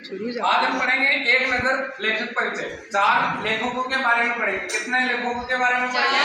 आज हम पढ़ेंगे एक नजर लेखक परिचय। 4 लेखकों के बारे में पढ़ेंगे। कितने लेखकों के बारे में पढ़ेंगे?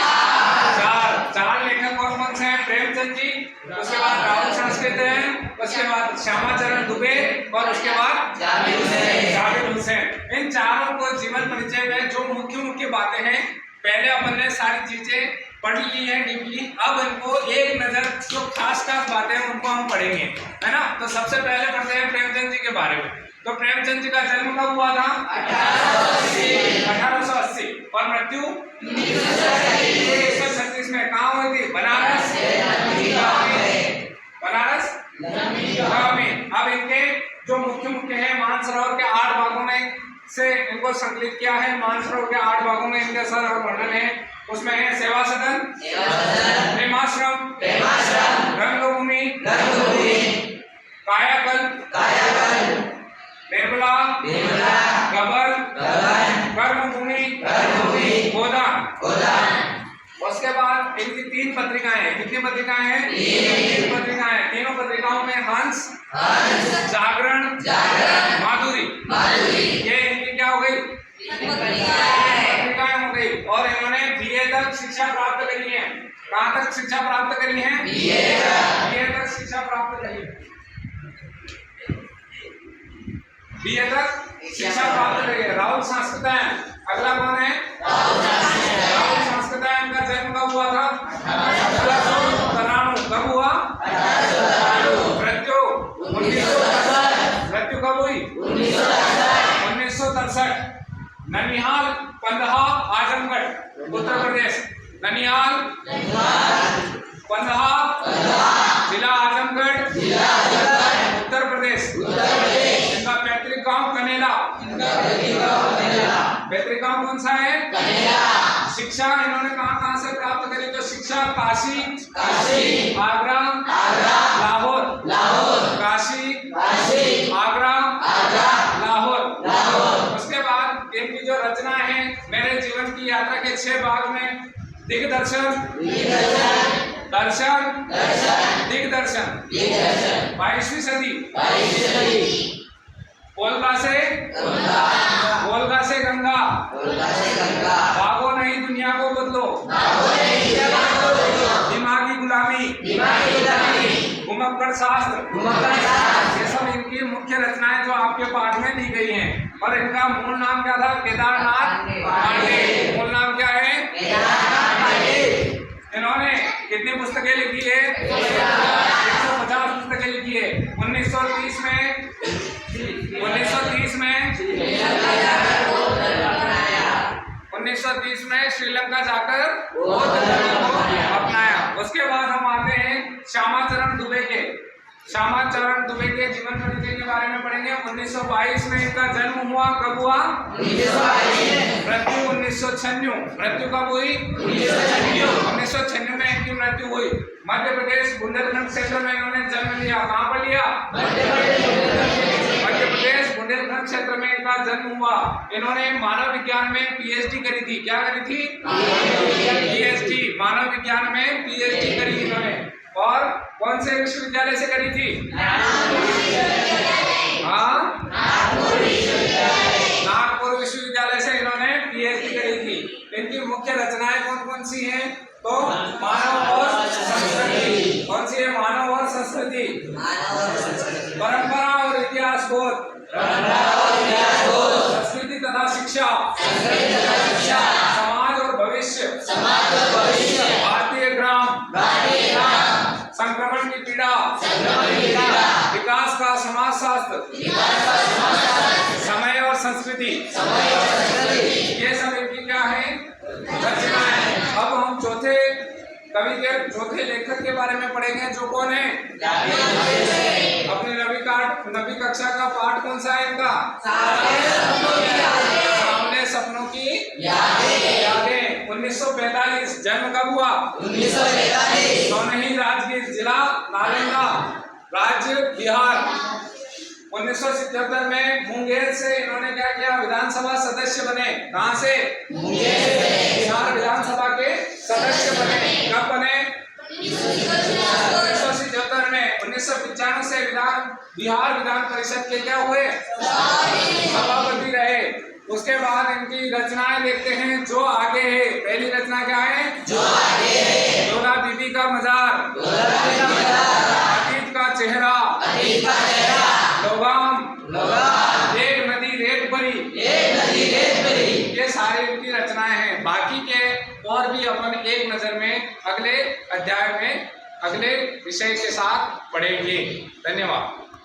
4 लेखक कौन कौन से हैं? प्रेमचंद जी, उसके बाद राहुल संस्कृत हैं, उसके बाद श्यामाचरण दुबे और उसके बाद जावेद हुसैन। इन चारों को जीवन परिचय में जो मुख्य बातें हैं, पहले अपन ने सारी चीजें पढ़ ली है डीपली। अब इनको एक नजर जो खास बातें हैं उनको हम पढ़ेंगे, है ना। तो सबसे पहले पढ़ते हैं प्रेमचंद जी के बारे में। तो प्रेमचंद जी का जन्म कब हुआ था? 1880 और मृत्यु 1936 में। कहाँ हुई थी? बनारस में। अब इनके जो मुख्य है, मानसरोवर के 8 भागों में से इनको संकलित किया है। मानसरोवर के 8 भागों में इनके सर और वर्णन है। उसमें है सेवा सदन, प्रेमाश्रम, रंगभूमि, कायाकल्प, निर्मला, गबन, कर्मभूमि, गोदान। उसके बाद इनकी 3 पत्रिकाएं हैं। कितनी पत्रिकाएं हैं? 3 पत्रिकाएं। तीनों पत्रिकाओं में हंस, जागरण, माधुरी, ये इनकी क्या हो गई? पत्रिकाएं हो गई। और इन्होंने BA तक शिक्षा प्राप्त करी है। कहाँ तक शिक्षा प्राप्त करी है? BA तक शिक्षा प्राप्त करी है। BA तक शिक्षा प्राप्त करी है। राहुल संस्कृत है। अगला कौन है? राहुल संस्कृत है। इनका जन्म कब हुआ था? 1893। कब हुआ? मृत्यु 1963। मृत्यु कब हुई? 1963। ननिहाल, पंदहा, आजमगढ़, उत्तर प्रदेश। ननिहाल, पंदहा, जिला आजमगढ़, उत्तर प्रदेश। इनका पैतृक गांव कनेला। पैतृक गांव कौन सा है? शिक्षा इन्होंने कहाँ से प्राप्त करी? तो शिक्षा काशी, आगरा, लाहौर, काशी, आगरा, लाहौर। उसके बाद इनकी जो रचना है, मेरे जीवन की यात्रा के 6 भाग में दिग्दर्शन, दर्शन, दिग्दर्शन, 22वीं सदी, गोलगा से गंगा, भागो नहीं दुनिया को बदलो, दिमागी गुलामी, घुमक्कड़ शास्त्र, ये सब इनकी मुख्य रचनाएं जो आपके पाठ में दी गई हैं। और इनका मूल नाम क्या था? केदारनाथ पांडे। मूल नाम क्या है? इन्होंने कितनी पुस्तकें लिखी है? 150 पुस्तकें लिखी है। 1930 में श्रीलंका जाकर अपनाया। उसके बाद हम आते हैं श्यामाचरण दुबे के। श्यामाचरण दुबे के जीवन परिचय के बारे में पढ़ेंगे। 1922 में इनका जन्म हुआ। कब हुआ? 1922। मृत्यु 1996। मृत्यु कब हुई? 1996 में इनकी मृत्यु हुई। मध्य प्रदेश बुंदेलखंड क्षेत्र में इन्होंने जन्म लिया। कहाँ पर लिया? मध्य प्रदेश बुंदेलखंड क्षेत्र में इनका जन्म हुआ। इन्होंने मानव विज्ञान में PhD करी थी। क्या करी थी? PhD, मानव विज्ञान में PhD करी थी इन्होंने। और कौन से विश्वविद्यालय से करी थी? नागपुर विश्वविद्यालय से इन्होंने PhD करी थी। इनकी मुख्य रचनाएं कौन कौन सी हैं? तो मानव और संस्कृति। कौन सी है? मानव और संस्कृति, परंपरा और इतिहास बोध, संस्कृति तथा शिक्षा, समाज और भविष्य, भारतीय ग्राम, संक्रमण की पीड़ा, विकास का समाजशास्त्र, समय और संस्कृति, ये सब इनकी क्या है? रचनाएं। अब हम चौथे कवि के, चौथे लेखक के बारे में पढ़ेंगे, जो कौन है? अपने नवी कक्षा का पाठ कौन सा है इनका? सामने सपनों की यादें। 1945। जन्म कब हुआ? 1945। सोनही, राजगीर, जिला नालंदा, राज्य बिहार। 1977 में मुंगेर से इन्होंने क्या किया? विधानसभा सदस्य बने। कहाँ से? बिहार विधानसभा के सदस्य बने। कब बने? 1977 में। 1995 से बिहार विधान परिषद के क्या हुए, सभापति रहे। उसके बाद इनकी रचनाएं देखते हैं जो आगे है। पहली रचना क्या है, जो आगे है। डोला बीबी का मजार, अतीत का चेहरा, लोगाम, एक नदी रेत भरी, ये सारी उनकी रचनाएं हैं। बाकी के और भी अपन एक नजर में अगले अध्याय में अगले विषय के साथ पढ़ेंगे। धन्यवाद।